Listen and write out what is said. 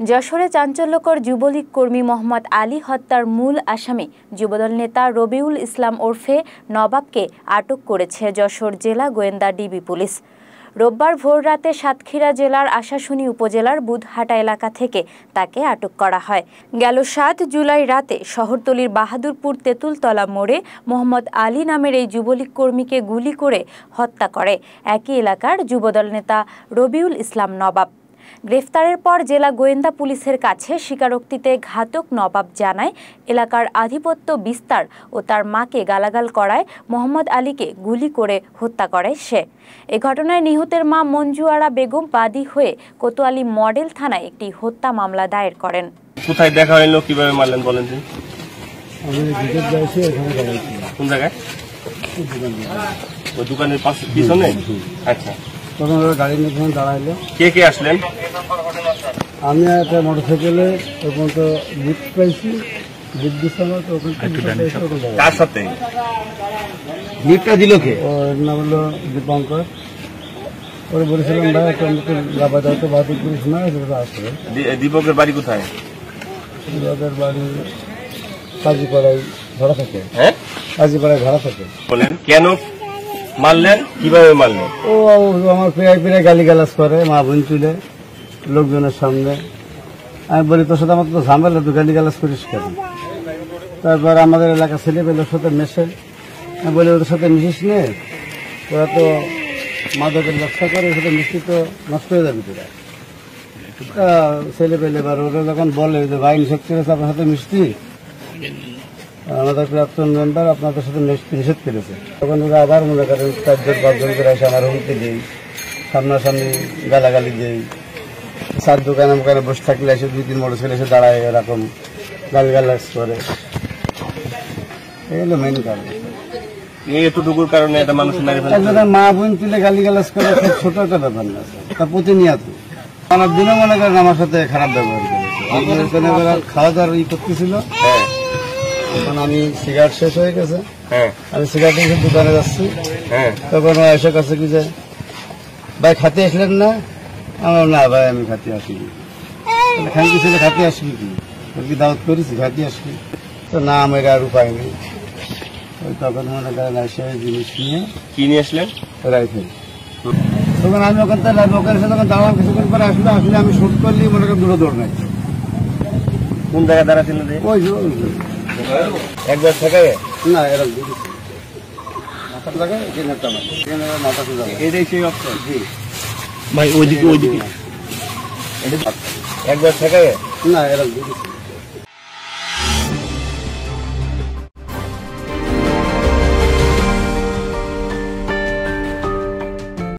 যশোরে চাঞ্চল্যকর যুবলীগ কর্মী মোহাম্মদ আলী হত্যার মূল আসামি যুবদল নেতা রবিউল ইসলাম ওরফে নবাবকে আটক করেছে যশোর জেলা গোয়েন্দা ডিবি পুলিশ। রোববার ভোররাতে সাতক্ষীরা জেলার আশাশুনি উপজেলার বুধহাটা এলাকা থেকে তাকে আটক করা হয়। গেল ৭ জুলাই রাতে শহরতলির বাহাদুরপুর তেঁতুলতলা মোড়ে মোহাম্মদ আলী নামের এই যুবলীগ কর্মীকে গুলি করে হত্যা করে একই এলাকার যুবদল নেতা রবিউল ইসলাম নবাব। গ্রেফতারের পর জেলা গোয়েন্দা পুলিশের কাছে স্বীকারোক্তিতে ঘাতক নবাব জানায়, এলাকার আধিপত্য বিস্তার ও তার মাকে গালাগাল করায় মোহাম্মদ আলীকে গুলি করে হত্যা করে সে। এ ঘটনায় নিহতের মা মঞ্জুয়ারা বেগম বাদী হয়ে কোতোয়ালি মডেল থানায় একটি হত্যা মামলা দায়ের করেন। কোথায় দেখা হলো, কিভাবে মারলেন বলেন? কোন জায়গায়? ওই দোকানের পিছনে। আচ্ছা, তখন ওরা গাড়ি নিয়ে দাঁড়াইলো। কে কে আসলেন? আমি একটা মোটরসাইকেলে তখন তো বুট পাইছি, বুট দিচ্ছে আমার। কার সাথে লিফটটা দিল কে? ওর নাম হলো দীপঙ্কর। ওরা বলেছিলাম ভাই একটা গাবা দাও তো বাতিল করিস না, সেটা আসবে। দীপকের বাড়ি কোথায়? দীপকের বাড়ি কাজীপাড়ায় ভাড়া থাকে। হ্যাঁ, কাজীপাড়ায় ভাড়া থাকে। বলেন কেন মারলেন, কিভাবে মারলেন? ও আমার প্রায় গালিগালাজ করে, মা বোন তুলে লোকজনের সামনে। আমি বলি তোর সাথে আমার তো ঝামেলা, তুই গালিগালাজ করিস কেন? তারপর আমাদের এলাকার ছেলেপেলের সাথে মেশে। আমি বলি ওদের সাথে মিশিস নে, ওরা তো মাদকের ব্যবসা করে, ওর সাথে মিশি তো নষ্ট হয়ে যাবে তোরা। ছেলেপেলে এবার ওরা যখন বলে যে ভাই নিষেধ করেছে আপনার সাথে মিশছি, আমাদের প্রাক্তন মেম্বার আপনাদের সাথে নিষেধ করেছে, তখন ওরা আবার মনে করেন 4-5 করে এসে আমার হুমকি দেই, সামনাসামনি গালাগালি দেই। চার দোকানে মোকানে বসে থাকলে এসে 2-3 মোটরসাইকেল এসে দাঁড়ায়, এরকম গালিগালাজ করে। এগুলো মেন কারণ। এতটুকুর কারণে একটা মানুষ মা বোন তুলে গালিগালাজ করে ছোট একটা ব্যাপার না, তা প্রতিনিয়ত আমার দিনও মনে করেন আমার সাথে খারাপ ব্যবহার করেছে। খাওয়া দাওয়ার করতেছিল, তখন আমি সিগারেট শেষ হয়ে গেছে, আমি সিগারেট নিয়ে দোকানে যাচ্ছি, তখন ও এসে কাছে কি যে ভাই খাতে আসলেন না? আমার না ভাই আমি খাতে আসিনি। খানকি ছেলে খাতে আসবি কি দাওয়াত করেছি, খাতে আসবি তো না, আমার আর উপায় নেই। ওই তখন মনে করেন এসে জিনিস নিয়ে কি নিয়ে আসলেন? রাইফেল। তখন আমি ওখান থেকে ওখানে এসে তখন দাঁড়ালাম, কিছুক্ষণ পরে আসলে আমি শুট করলি মনে করেন দৌড় নাই। কোন জায়গায় দাঁড়াচ্ছিলেন? ওই একবার থেকে না এরকম মাথা লাগায় মাথা এটাই সেই অপশন। জি ভাই ওইদিকে একবার থেকে না এরকম